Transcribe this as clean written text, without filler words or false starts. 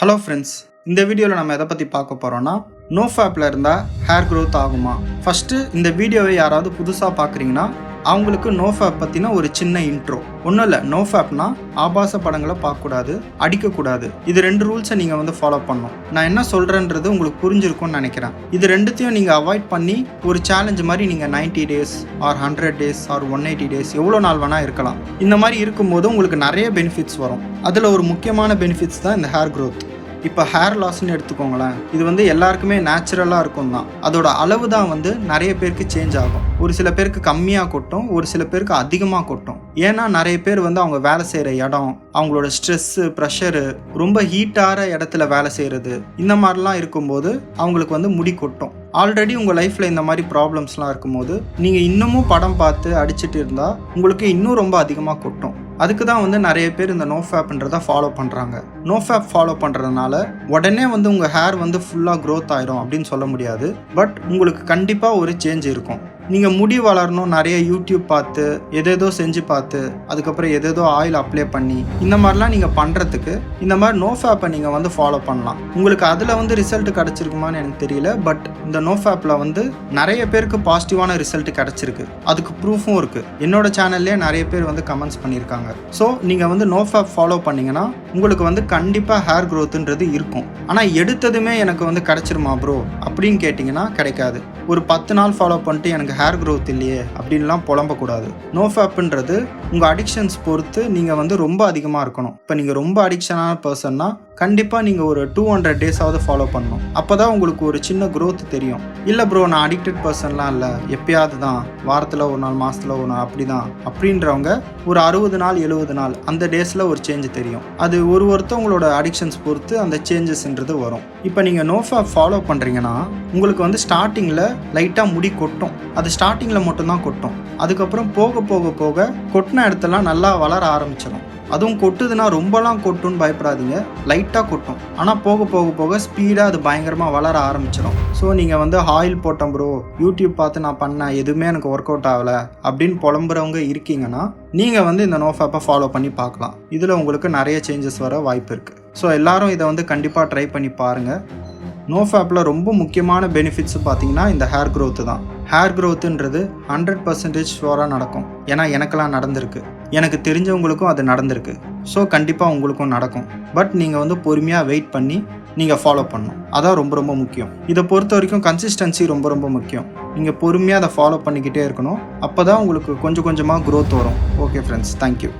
Hello friends, இந்த வீடியோவில் நம்ம எதை பற்றி பார்க்க போகிறோன்னா நோஃபேப்பில் இருந்தால் ஹேர் க்ரோத் ஆகுமா. ஃபஸ்ட்டு இந்த வீடியோவை யாராவது புதுசாக பார்க்குறீங்கன்னா அவங்களுக்கு நோஃபேப் பற்றின ஒரு சின்ன இன்ட்ரோ. ஒன்றும் இல்லை, நோஃபேப்னா ஆபாச படங்களை பார்க்கக்கூடாது, அடிக்கக்கூடாது. இது 2 ரூல்ஸை நீங்கள் ஃபாலோ பண்ணணும். நான் என்ன சொல்கிறேன்றது உங்களுக்கு புரிஞ்சிருக்கும்னு நினைக்கிறேன். இது 2த்தையும் நீங்கள் அவாய்ட் பண்ணி ஒரு சேலஞ்ச் மாதிரி நீங்கள் 90 days or 100 days or 180 days எவ்வளோ நாள் வேணால் இருக்கலாம். இந்த மாதிரி இருக்கும்போது உங்களுக்கு நிறைய பெனிஃபிட்ஸ் வரும். அதில் ஒரு முக்கியமான பெனிஃபிட்ஸ் தான் இந்த ஹேர் க்ரோத். இப்போ ஹேர் லாஸ்ன்னு எடுத்துக்கோங்களேன், இது எல்லாருக்குமே நேச்சுரலாக இருக்கும் தான். அதோட அளவு தான் நிறைய பேருக்கு சேஞ்ச் ஆகும். ஒரு சில பேருக்கு கம்மியாக கொட்டும், ஒரு சில பேருக்கு அதிகமாக கொட்டும். ஏன்னா நிறைய பேர் அவங்க வேலை செய்கிற இடம், அவங்களோட ஸ்ட்ரெஸ்ஸு, ப்ரெஷரு, ரொம்ப ஹீட்டான இடத்துல வேலை செய்கிறது, இந்த மாதிரிலாம் இருக்கும்போது அவங்களுக்கு முடி கொட்டும். ஆல்ரெடி உங்கள் லைஃப்பில் இந்த மாதிரி ப்ராப்ளம்ஸ்லாம் இருக்கும்போது நீங்கள் இன்னமும் படம் பார்த்து அடிச்சுட்டு இருந்தால் உங்களுக்கு இன்னும் ரொம்ப அதிகமாக கொட்டும். அதுக்கு தான் நிறைய பேர் இந்த நோஃபேப்ன்றதை ஃபாலோ பண்ணுறாங்க. நோஃபேப் ஃபாலோ பண்ணுறதுனால உடனே உங்கள் ஹேர் ஃபுல்லாக க்ரோத் ஆயிடும் அப்படின்னு சொல்ல முடியாது. பட் உங்களுக்கு கண்டிப்பாக ஒரு சேஞ்ச் இருக்கும். நீங்கள் முடி வளரணும் நிறைய யூடியூப் பார்த்து எதேதோ செஞ்சு பார்த்து அதுக்கப்புறம் எதேதோ ஆயில் அப்ளை பண்ணி இந்த மாதிரிலாம் நீங்கள் பண்ணுறதுக்கு இந்த மாதிரி நோஃபேப்பை நீங்கள் ஃபாலோ பண்ணலாம். உங்களுக்கு அதில் ரிசல்ட் கிடச்சிருக்குமான்னு எனக்கு தெரியல. பட் இந்த நோஃபேப்பில் நிறைய பேருக்கு பாசிட்டிவான ரிசல்ட் கிடச்சிருக்கு. அதுக்கு ப்ரூஃபும் இருக்குது. என்னோட சேனல்லே நிறைய பேர் கமெண்ட்ஸ் பண்ணியிருக்காங்க. ஸோ நீங்கள் நோஃபேப் ஃபாலோ பண்ணிங்கன்னா உங்களுக்கு கண்டிப்பாக ஹேர் க்ரோத்துன்றது இருக்கும். ஆனால் எடுத்ததுமே எனக்கு கிடச்சிருமா ப்ரோ அப்படின்னு கேட்டிங்கன்னா கிடைக்காது. ஒரு 10 நாள் ஃபாலோ பண்ணிட்டு எனக்கு ஹேர் க்ரோத் இல்லையே அப்படின்லாம் புலம்பக்கூடாது. நோஃபேப்ன்றது உங்கள் அடிக்ஷன்ஸ் பொறுத்து நீங்கள் ரொம்ப அதிகமாக இருக்கணும். இப்போ நீங்கள் ரொம்ப அடிக்ஷனான பர்சன்னா கண்டிப்பாக நீங்கள் ஒரு 200 டேஸாவது ஃபாலோ பண்ணணும். அப்போ தான் உங்களுக்கு ஒரு சின்ன க்ரோத் தெரியும். இல்லை ப்ரோ நான் அடிக்டட் பர்சன்லாம் இல்லை, எப்பயாவது தான், வாரத்தில் ஒரு நாள், மாதத்தில் ஒரு நாள், அப்படி தான் அப்படின்றவங்க ஒரு 60 நாள் 70 நாள் அந்த டேஸில் ஒரு சேஞ்ச் தெரியும். அது ஒருத்தவங்களோட அடிக்ஷன்ஸ் பொறுத்து அந்த சேஞ்சஸ்ன்றது வரும். இப்போ நீங்கள் நோஃபேப் ஃபாலோ பண்ணுறீங்கன்னா உங்களுக்கு ஸ்டார்டிங்கில் லைட்டாக முடி கொட்டும். அது ஸ்டார்டிங்கில் மட்டும்தான் கொட்டும். அதுக்கப்புறம் போக போக போக கொட்டின இடத்தெல்லாம் நல்லா வளர ஆரம்பிச்சிடும். அதுவும் கொட்டுதுன்னா ரொம்பலாம் கொட்டுன்னு பயப்படாதீங்க, லைட்டாக கொட்டும். ஆனால் போக போக போக ஸ்பீடாக அது பயங்கரமாக வளர ஆரம்பிச்சிடும். ஸோ நீங்கள் ஆயில் போட்டேன் ப்ரோ, யூடியூப் பார்த்து நான் பண்ணேன், எதுவுமே எனக்கு ஒர்க் அவுட் ஆகலை அப்படின்னு புலம்புறவங்க இருக்கீங்கன்னா நீங்கள் இந்த நோஃபேப்பை ஃபாலோ பண்ணி பார்க்கலாம். இதில் உங்களுக்கு நிறைய சேஞ்சஸ் வர வாய்ப்பு இருக்குது. ஸோ எல்லோரும் இதை கண்டிப்பாக ட்ரை பண்ணி பாருங்கள். நோஃபேப்பில் ரொம்ப முக்கியமான பெனிஃபிட்ஸ் பார்த்தீங்கன்னா இந்த ஹேர் க்ரோத்து தான். ஹேர் க்ரோத்துன்றது 100% ஷுவராக நடக்கும். ஏன்னா எனக்கெல்லாம் நடந்திருக்கு, எனக்கு தெரிஞ்சவங்களுக்கும் அது நடந்திருக்கு. ஸோ கண்டிப்பாக உங்களுக்கும் நடக்கும். பட் நீங்கள் பொறுமையாக வெயிட் பண்ணி நீங்கள் ஃபாலோ பண்ணணும். அதான் ரொம்ப ரொம்ப முக்கியம். இதை பொறுத்த வரைக்கும் கன்சிஸ்டன்சி ரொம்ப ரொம்ப முக்கியம். நீங்கள் பொறுமையாக அதை ஃபாலோ பண்ணிக்கிட்டே இருக்கணும். அப்போ தான் உங்களுக்கு கொஞ்சம் கொஞ்சமாக க்ரோத் வரும். Okay friends, thank you.